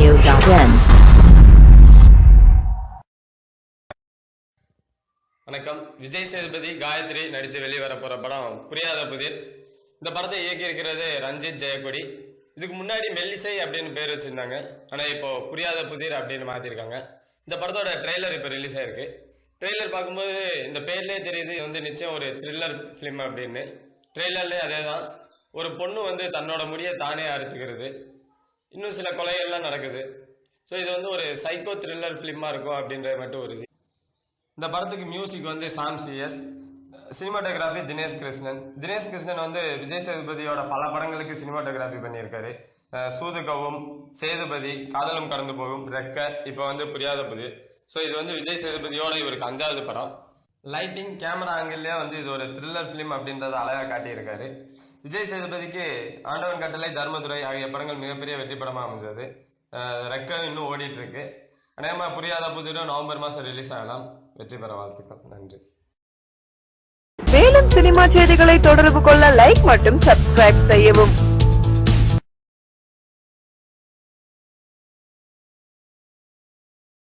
Audio.in. வணக்கம். விஜய் சேதுபதி காயத்ரி நடிச்சு வெளிவர போற படம் புரியாத புதிர். இந்த படத்தை இயக்கி இருக்கிறது ரஞ்சித் ஜெயக்கொடி. இதுக்கு முன்னாடி மெல்லிசை அப்படின்னு பேர் வச்சிருந்தாங்க. ஆனா இப்போ புரியாத புதிர் அப்படின்னு மாத்திருக்காங்க. இந்த படத்தோட ட்ரெய்லர் இப்போ ரிலீஸ் ஆயிருக்கு. ட்ரெய்லர் பார்க்கும்போது இந்த பேர்லேயே தெரியுது நிச்சயம் ஒரு த்ரில்லர் ஃபிலிம் அப்படின்னு. ட்ரெய்லர்லேயே அதே தான். ஒரு பொண்ணு தன்னோட முடியை தானே அறுத்துக்கிறது. இன்னும் சில கொலைகள்லாம் நடக்குது. ஸோ இது ஒரு சைக்கோ த்ரில்லர் ஃபிலிமாக இருக்கும் அப்படின்றது மட்டும் உறுதி. இந்த படத்துக்கு மியூசிக் சாம் சிஎஸ், சினிமாட்டோகிராஃபி தினேஷ் கிருஷ்ணன். தினேஷ் கிருஷ்ணன் விஜய் சேதுபதியோட பல படங்களுக்கு சினிமாட்டோகிராஃபி பண்ணியிருக்காரு. சூதுகவும், சேதுபதி, காதலும் கடந்து போகும், ரெக்க, இப்போ புரியாத புதிர். ஸோ இது விஜய் சேதுபதியோட இவருக்கு 5வது படம். லைட்டிங், கேமரா ஆங்கிள்லேயே இது ஒரு த்ரில்லர் ஃபிலிம் அப்படின்றத அழகாக காட்டியிருக்காரு. விஜய் சேதுபதிக்கு ஆண்டவன் கட்டளை, தர்மதுரை ஆகிய படங்கள் மிகப்பெரிய வெற்றி படமாக அமைஞ்சது. ரெக்க இன்னும் ஓடிட்டு இருக்கு. அநேகமாக புரியாத புதிரும் நவம்பர் மாதம் ரிலீஸ் ஆகலாம். வெற்றி பெற வாழ்த்துக்கள். நன்றி. மேலும் சினிமா செய்திகளை தொடர்பு கொள்ள லைக் மற்றும் சப்ஸ்கிரைப் செய்யவும்.